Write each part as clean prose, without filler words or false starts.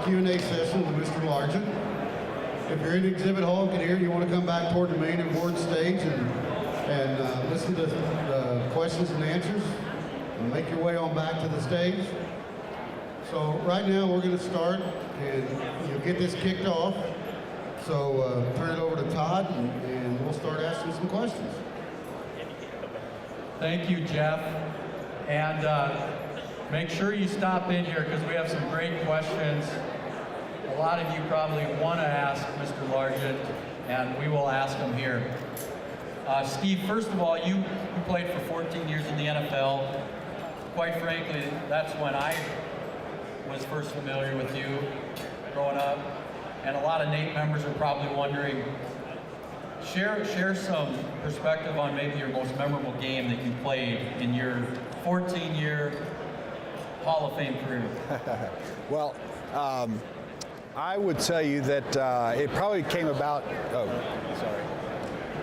Q&A session with Mr. Largent. If you're in Exhibit Hall, get here. You want to come back toward the main and board stage and listen to questions and answers, and make your way on back to the stage. So right now we're going to start, and you'll get this kicked off. So turn it over to Todd, and we'll start asking some questions. Thank you, Jeff. And make sure you stop in here because we have some great questions. A lot of you probably want to ask Mr. Largent, and we will ask him here. Steve, first of all, you played for 14 years in the NFL. Quite frankly, that's when I was first familiar with you growing up. And a lot of NATE members are probably wondering, share some perspective on maybe your most memorable game that you played in your 14-year Hall of Fame career. Well, I would tell you that it probably came about, oh, sorry.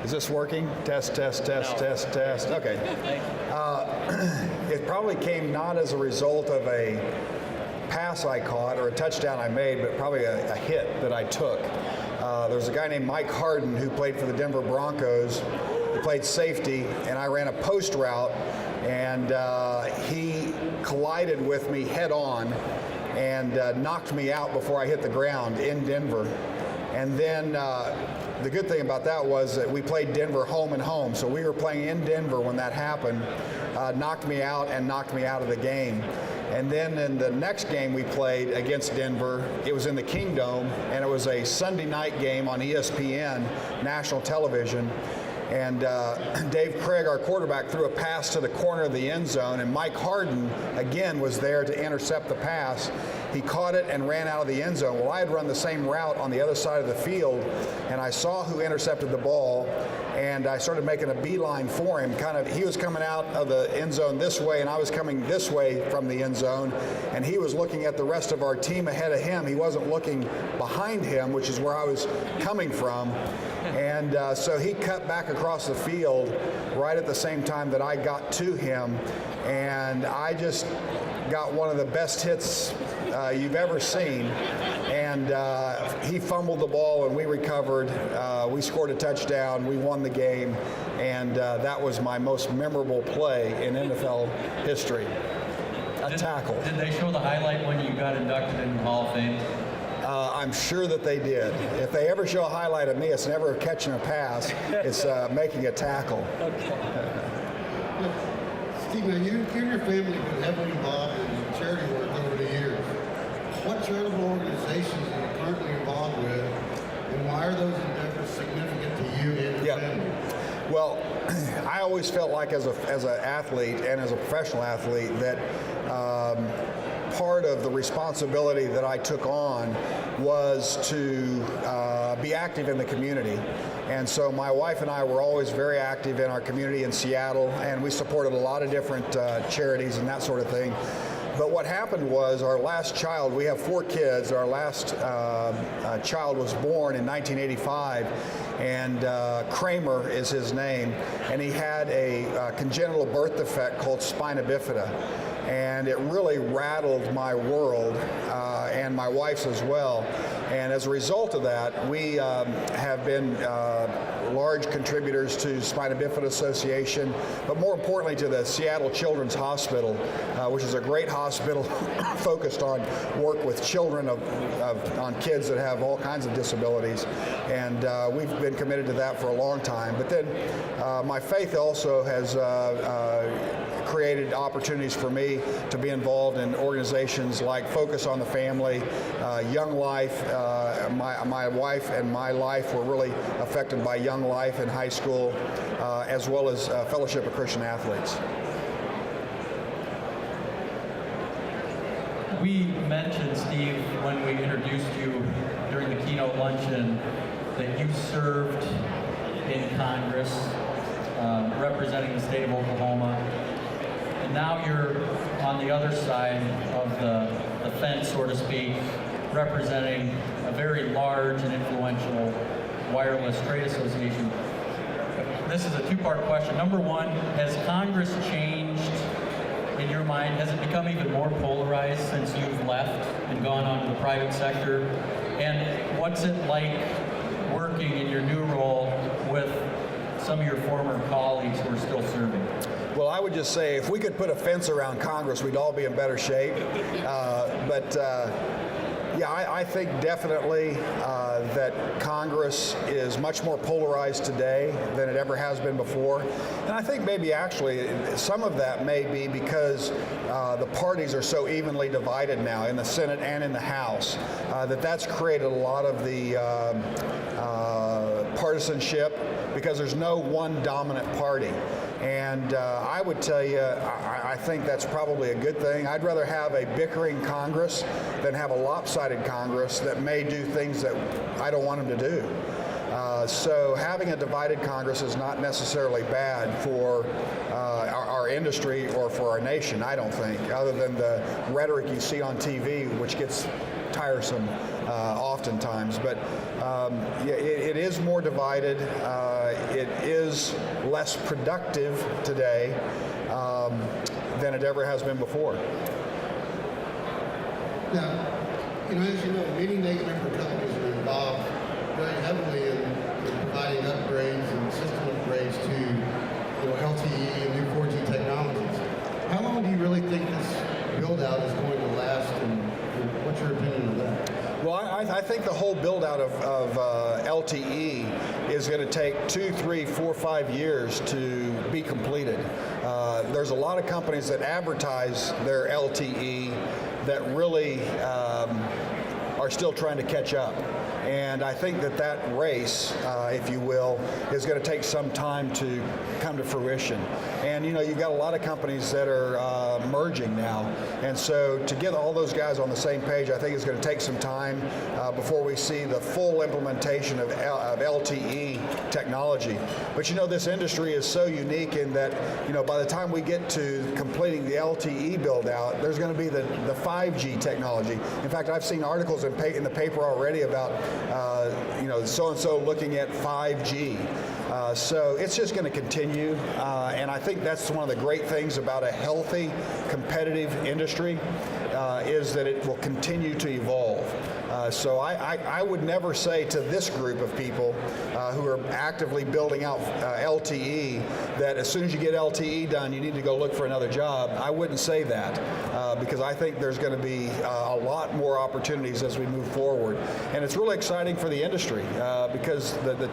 Is this working? Test, test, test, test, test. Okay. It probably came not as a result of a pass I caught or a touchdown I made, but probably a hit that I took. There was a guy named Mike Hutton who played for the Denver Broncos. He played safety, and I ran a post route, and he collided with me head on and knocked me out before I hit the ground in Denver. And then the good thing about that was that we played Denver home and home, so we were playing in Denver when that happened. Knocked me out and knocked me out of the game. And then in the next game we played against Denver, it was in the Kingdome, and it was a Sunday night game on ESPN, national television. And Dave Craig, our quarterback, threw a pass to the corner of the end zone, and Mike Hutton, again, was there to intercept the pass. He caught it and ran out of the end zone. Well, I had run the same route on the other side of the field, and I saw who intercepted the ball, and I started making a beeline for him. He was coming out of the end zone this way, and I was coming this way from the end zone, and he was looking at the rest of our team ahead of him. He wasn't looking behind him, which is where I was coming from. And so he cut back across the field right at the same time that I got to him, and I just got one of the best hits you've ever seen. And he fumbled the ball, and we recovered. We scored a touchdown. We won the game, and that was my most memorable play in NFL history. A tackle. Did they show the highlight when you got inducted in the Hall of Fame? I'm sure that they did. If they ever show a highlight of me, it's never catching a pass. It's making a tackle. Okay. Steve, now you and your family have been heavily involved in charity work over the years. What charitable organizations are you currently involved with, and why are those endeavors significant to you and your family? Well, I always felt like as an athlete and as a professional athlete that part of the responsibility that I took on was to be active in the community. And so my wife and I were always very active in our community in Seattle, and we supported a lot of different charities and that sort of thing. But what happened was our last child, we have 4 kids, our last child was born in 1985, and Kramer is his name, and he had a congenital birth defect called spina bifida. And it really rattled my world and my wife's as well. And as a result of that, we have been large contributors to Spina Bifida Association, but more importantly to the Seattle Children's Hospital, which is a great hospital focused on work with children, on kids that have all kinds of disabilities. And we've been committed to that for a long time. But then my faith also has created opportunities for me to be involved in organizations like Focus on the Family, Young Life. My wife and my life were really affected by Young Life in high school, as well as Fellowship of Christian Athletes. We mentioned, Steve, when we introduced you during the keynote luncheon, that you served in Congress representing the state of Oklahoma. And now you're on the other side of the fence, so to speak, representing a very large and influential wireless trade association. This is a two-part question. Number one, has Congress changed in your mind, has it become even more polarized since you've left and gone on to the private sector? And what's it like working in your new role with some of your former colleagues who are still serving? Well, I would just say if we could put a fence around Congress, we'd all be in better shape. Yeah, I think definitely that Congress is much more polarized today than it ever has been before. And I think maybe actually some of that may be because the parties are so evenly divided now in the Senate and in the House that's created a lot of the partisanship because there's no one dominant party. And I would tell you, I think that's probably a good thing. I'd rather have a bickering Congress than have a lopsided Congress that may do things that I don't want them to do. So having a divided Congress is not necessarily bad for our industry or for our nation, I don't think, other than the rhetoric you see on TV, which gets tiresome oftentimes. But yeah, it is more divided. It is less productive today than it ever has been before. Now, as you know, many NATE member companies are involved very heavily in providing upgrades and system upgrades to LTE and new 4G technologies. How long do you really think this build-out is going to last, and what's your opinion of that? Well, I think the whole build-out of LTE is going to take 2, 3, 4, 5 years to be completed. There's a lot of companies that advertise their LTE that really are still trying to catch up. And I think that race, if you will, is going to take some time to come to fruition. And you've got a lot of companies that are merging now. And so to get all those guys on the same page, I think it's going to take some time before we see the full implementation of LTE technology. But this industry is so unique in that, by the time we get to completing the LTE build out, there's going to be the 5G technology. In fact, I've seen articles in the paper already about so-and-so looking at 5G. So it's just going to continue, and I think that's one of the great things about a healthy, competitive industry is that it will continue to evolve. So I would never say to this group of people who are actively building out LTE that as soon as you get LTE done, you need to go look for another job. I wouldn't say that because I think there's going to be a lot more opportunities as we move forward. And it's really exciting for the industry because the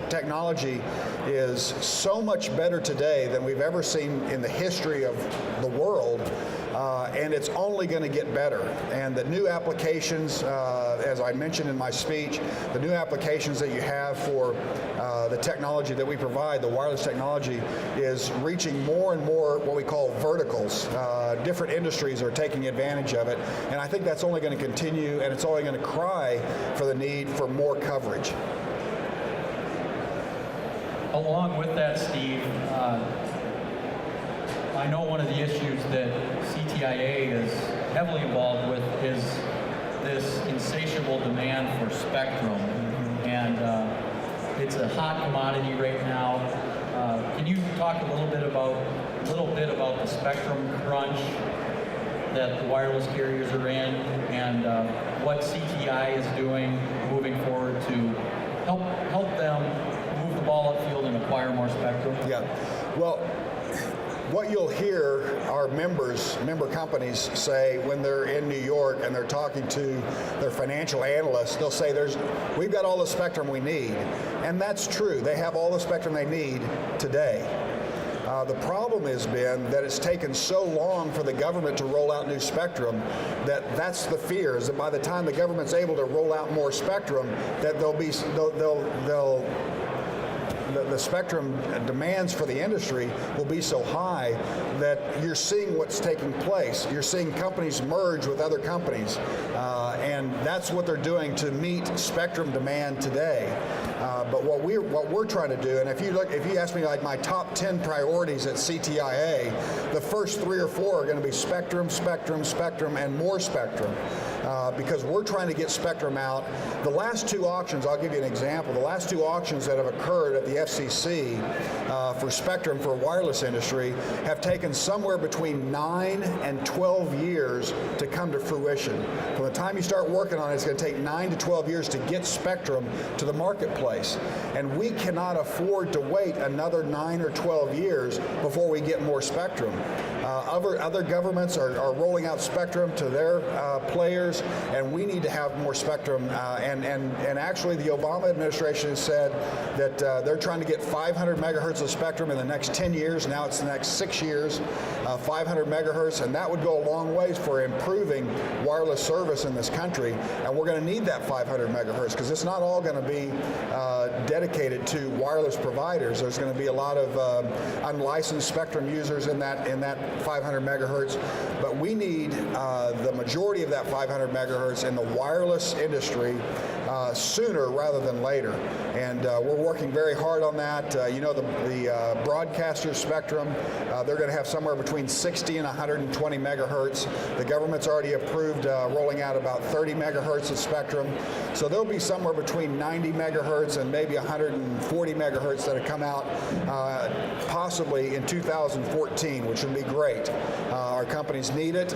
technology is so much better today than we've ever seen in the history of the world. And it's only going to get better. And the new applications, as I mentioned in my speech, the new applications that you have for the technology that we provide, the wireless technology, is reaching more and more what we call verticals. Different industries are taking advantage of it. And I think that's only going to continue, and it's only going to cry for the need for more coverage. Along with that, Steve, I know one of the issues that CTIA is heavily involved with is this insatiable demand for spectrum, and it's a hot commodity right now. Can you talk a little bit about the spectrum crunch that the wireless carriers are in, and what CTI is doing moving forward to help them move the ball upfield and acquire more spectrum? Yeah, well, what you'll hear our member companies say when they're in New York and they're talking to their financial analysts, they'll say we've got all the spectrum we need. And that's true. They have all the spectrum they need today. The problem has been that it's taken so long for the government to roll out new spectrum that's the fear, is that by the time the government's able to roll out more spectrum, that the spectrum demands for the industry will be so high that you're seeing what's taking place. You're seeing companies merge with other companies, and that's what they're doing to meet spectrum demand today. But what we're trying to do, and if you ask me like my top 10 priorities at CTIA, the first 3 or 4 are going to be spectrum, spectrum, spectrum, and more spectrum. because we're trying to get spectrum out. The last two auctions, I'll give you an example, the last two auctions that have occurred at the FCC for spectrum for wireless industry have taken somewhere between 9 and 12 years to come to fruition. From the time you start working on it, it's going to take 9 to 12 years to get spectrum to the marketplace. And we cannot afford to wait another 9 or 12 years before we get more spectrum. Other governments are rolling out spectrum to their players, and we need to have more spectrum. And actually, the Obama administration has said that they're trying to get 500 megahertz of spectrum in the next 10 years. Now it's the next 6 years, 500 megahertz, and that would go a long ways for improving wireless service in this country. And we're going to need that 500 megahertz because it's not all going to be dedicated to wireless providers. There's going to be a lot of unlicensed spectrum users in that 500 megahertz, but we need the majority of that 500 megahertz in the wireless industry sooner rather than later. And we're working very hard on that. You know, the broadcaster spectrum, they're going to have somewhere between 60 and 120 megahertz. The government's already approved rolling out about 30 megahertz of spectrum. So there'll be somewhere between 90 megahertz and maybe 140 megahertz that have come out possibly in 2014, which would be great. Our companies need it.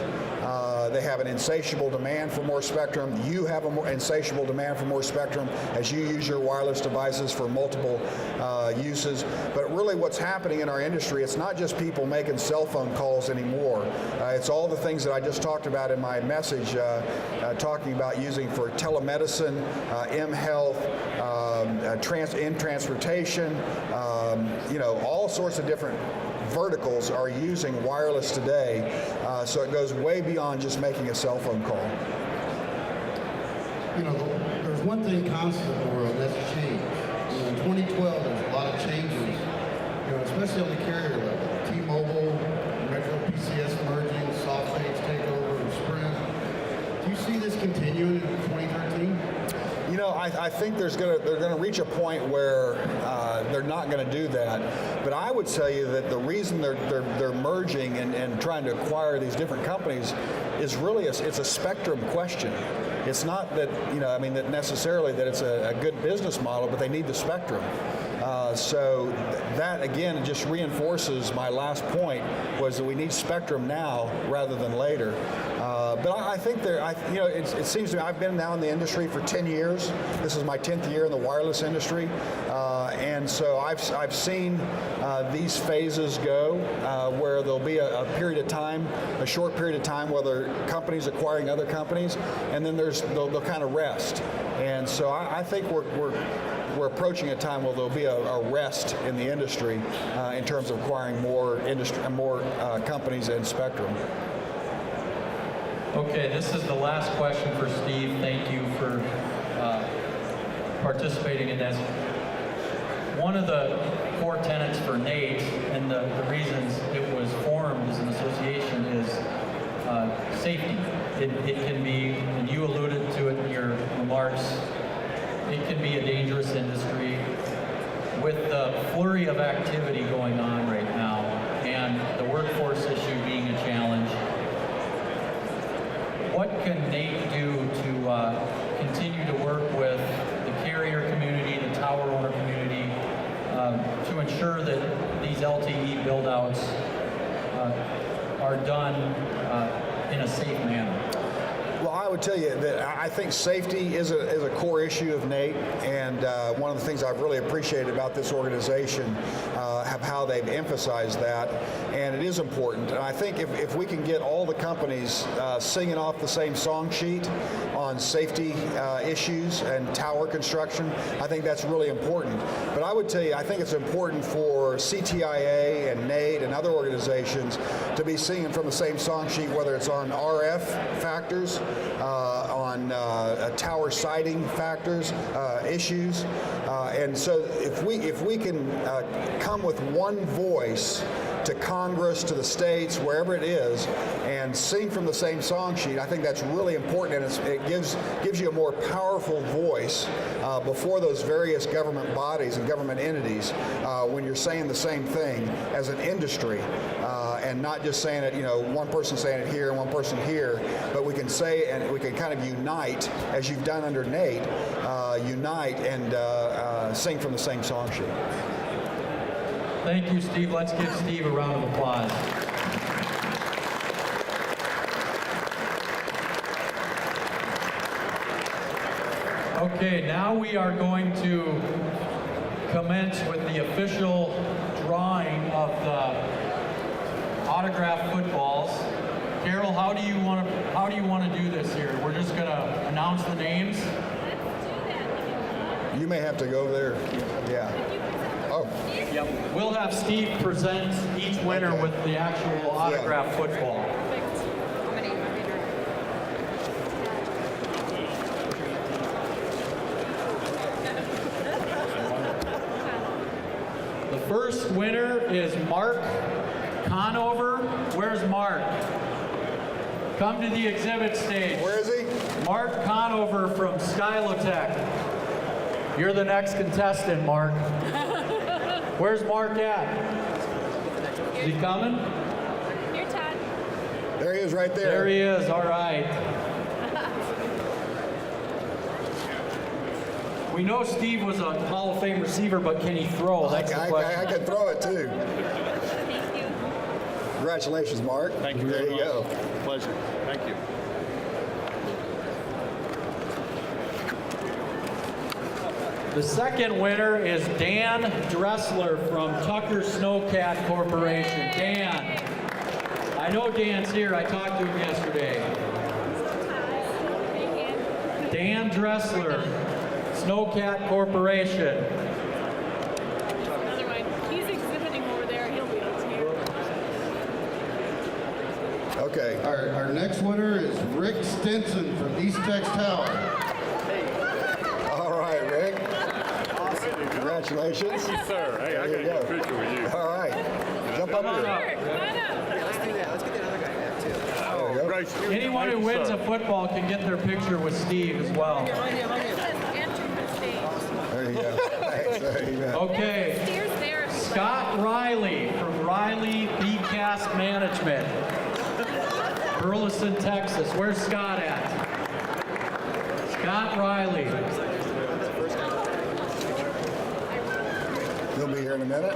They have an insatiable demand for more spectrum. You have an insatiable demand for more spectrum as you use your wireless devices for multiple uses. But really what's happening in our industry, it's not just people making cell phone calls anymore. It's all the things that I just talked about in my message, talking about using for telemedicine, m-health, in transportation, you know, all sorts of different verticals are using wireless today, so it goes way beyond just making a cell phone call. You know, there's one thing constant in the world, and that's change. You know, in 2012, there's a lot of changes, you know, especially on the carrier level. T-Mobile, Metro PCS merging, SoftBank's takeover, and Sprint. Do you see this continuing in 2013? You know, I think they're going to reach a point where they're not going to do that. But I would tell you that the reason they're merging and trying to acquire these different companies is really it's a spectrum question. It's not that, you know, I mean, that necessarily that it's a good business model, but they need the spectrum. So that, again, just reinforces my last point, was that we need spectrum now rather than later. But I think you know, it seems to me, I've been now in the industry for 10 years. This is my 10th year in the wireless industry. And so I've seen these phases go where there'll be a period of time, a short period of time, where there are companies acquiring other companies, and then they'll kind of rest. And so I think we're approaching a time where there'll be a rest in the industry in terms of acquiring more companies and spectrum. Okay, this is the last question for Steve. Thank you for participating in this. One of the core tenets for NATE, and the reasons it was formed as an association, is safety. It can be, and you alluded to it in your remarks, it can be a dangerous industry. With the flurry of activity going on right now and the workforce issue being a challenge, what can NATE do to continue to work with the carrier community, the tower owner community, to ensure that these LTE build-outs are done in a safe manner? Well, I would tell you that I think safety is a core issue of NATE, and one of the things I've really appreciated about this organization have how they've emphasized that, and it is important. And I think if we can get all the companies singing off the same song sheet on safety issues and tower construction, I think that's really important. But I would tell you, I think it's important for CTIA and NATE and other organizations to be singing from the same song sheet, whether it's on RF factors, on tower siting factors, issues, and so if we can come with one voice to Congress, to the states, wherever it is, and and sing from the same song sheet. I think that's really important, and it gives you a more powerful voice before those various government bodies and government entities when you're saying the same thing as an industry, and not just saying it, one person saying it here and one person here, but we can say, and we can kind of unite, as you've done under NATE, unite and sing from the same song sheet. Thank you, Steve. Let's give Steve a round of applause. Okay, now we are going to commence with the official drawing of the autographed footballs. Carol, how do you want to do this here? We're just going to announce the names. You may have to go over there. Yeah. Oh. Yep. We'll have Steve present each winner with the actual autographed football. The first winner is Mark Conover. Where's Mark? Come to the exhibit stage. Where is he? Mark Conover from Schlekeway. You're the next contestant, Mark. Where's Mark at? Is he coming? Here, Todd. There he is right there. There he is, all right. We know Steve was a Hall of Fame receiver, but can he throw? That's the question. I can throw it too. Thank you. Congratulations, Mark. Thank you There very you much. go. Pleasure. Thank you. The second winner is Dan Dressler from Tucker Snowcat Corporation. Dan. I know Dan's here. I talked to him yesterday. Dan Dressler, Snowcat Corporation. Another one. He's exhibiting over there. He'll be able to hear. Okay. Our next winner is Rick Stinson from East Tex Tower. All right, Rick. Congratulations. Thank you, sir. Hey, I There got you a go. picture with you. All right. Jump up Come on here. up. Come on up. Let's do that. Let's get the other guy back too. There you go. Gracious. Anyone who Thank you, wins sir. a football can get their picture with Steve as well. It says enter the stage. There you go. Thanks. There you go. Okay. Stairs there. if you Scott Riley from Riley Beadcast Management, Burleson, Texas. Where's Scott at? Scott Riley. He'll be here in a minute.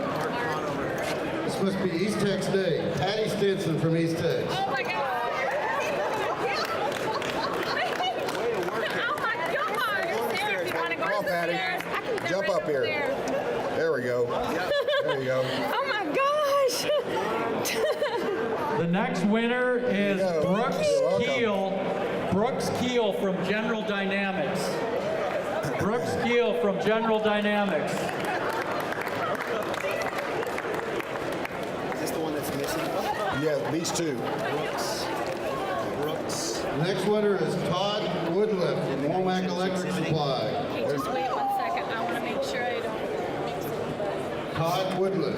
This must be East Tex Day. Patty Stinson from East Tex. Oh my God. Oh my God. There, if you want to go Come on, Patty. upstairs. I can get Jump right up over here. there. There we go. There you go. Oh my gosh. The next winner is There you go. Brooks You're welcome. Keel. Brooks Keel from General Dynamics. Brooks Keel from General Dynamics. Is this the one that's missing? Yeah, these two. Brooks. Next winner is Todd Woodliff from Womack Electric Supply. Okay, just wait 1 second. I want to make sure I don't mix it. Todd Woodliff.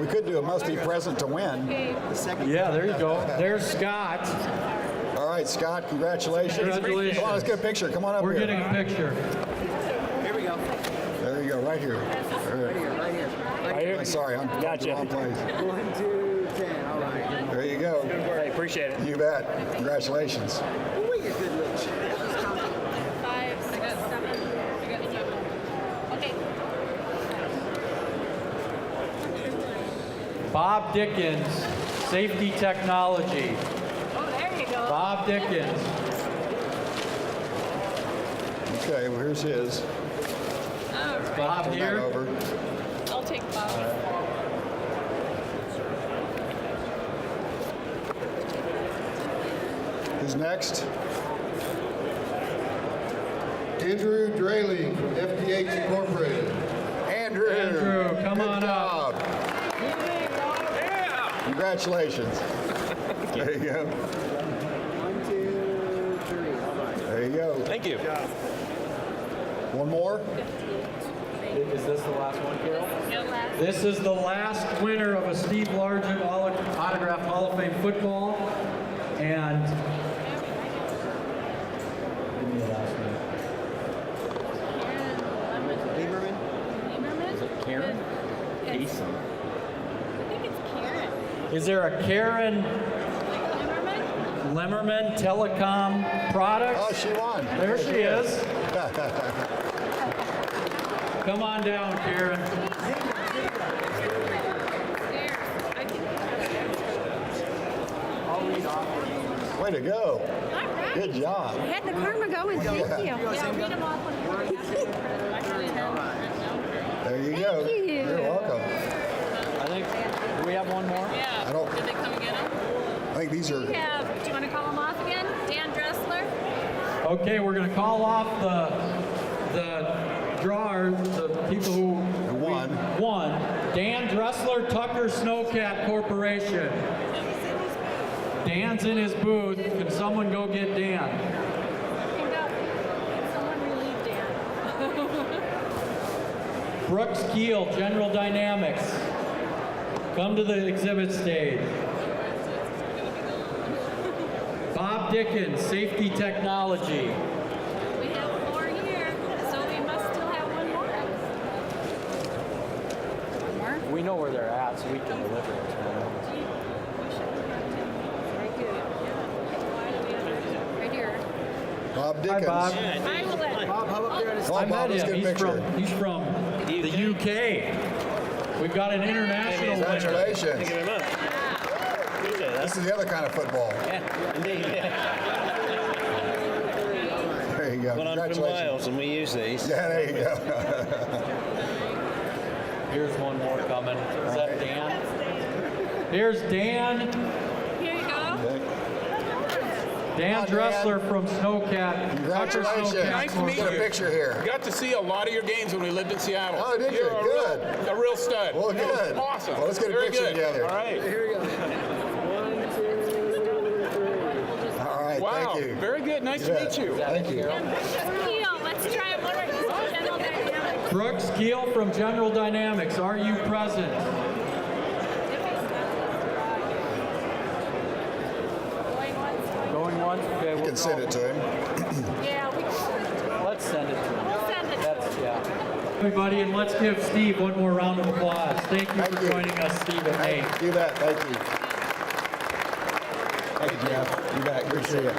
We could do a must be present to win. Okay. The second. Yeah, there you go. There's Scott. All right, Scott, congratulations. Congratulations. Come on, let's get a picture. Come on up We're here. getting a picture. Here we go. There you go, right here. Right here. Right here. Right here. Sorry, I'm Gotcha. wrong place. 1, 2, 10. All right. There you go. Hey, appreciate it. You bet. Congratulations. Ooh, you're good little shit. 5, I got 7. I got 2. Okay. Bob Dickens, Safety Technology. Oh, there you go. Bob Dickens. Okay, well, here's his. All right. Bob Turn that here. over. I'll take Bob. Who's next? Andrew Draling from FDH Incorporated. Andrew. Andrew, come Good on up. job. Congratulations. There you go. 1, 2, 3. All right. There you go. Thank you. One more? Is this the last one, Carol? No last. This is the last winner of a Steve Largent Autographed Hall of Fame football. And give me the last name. Lieberman? Lieberman? Is it Karen? Yes. Jason. I think it's Karen. Is there a Karen Lieberman? Lemmerman Telecom Products? Oh, she won. There she is. Come on down, Karen. There. I can. Way to go. All right. Good job. I had the karma going. Thank you. Yeah, read them off when There you go. you. You're welcome. I think, do we have one more? Yeah. I don't- Did they come and get them? I think these are. We have. Do you want to call them off again? Dan Dressler. Okay, we're going to call off the drawers, the people who won. Won. Dan Dressler, Tucker Snowcat Corporation. Dan's in his booth. Can someone go get Dan? Someone relieve Dan. Brooks Keel, General Dynamics. Come to the exhibit stage. Bob Dickens, Safety Technology. We have 4 here, so we must still have one more. One more? We know where they're at, so we can deliver it to them. Right here. Bob Hi, Dickens. Bob. I will let. Bob, how about there in his Come I on, Bob, met let's him. get a picture. He's from the UK. We've got an international winner. Congratulations. Thank you very much. This is the other kind of football. Indeed. There you go. Well, I'm from Congratulations. Wales and we use these. Yeah, there you go. Here's one more coming. Is that Dan? Here's Dan. Here you go. Dan Come on, Dressler from Snowcat. Congratulations. Snowcat Nice to meet Get a you. picture here. Got to see a lot of your games when we lived in Seattle. Oh, did you? You're Good. A real stud. Well, It was good. awesome. Well, let's get a Very picture good. together. All right. Here we go. 1, 2, 3. All right, Wow. thank you. Very good. Nice to Yeah. meet you. Thank you. Keel, let's try one more. This is General Dynamics. Brooks Keel from General Dynamics. Are you present? Going once, going Going once? Okay, You can send it to him. Yeah, we can. Let's send it to him. We'll send it. That's, yeah. Everybody, and let's give Steve one more round of applause. Thank you Thank for you. joining us, Steve and Nate. You bet. Thank you. Thank you, Jeff. You bet. Good to see you.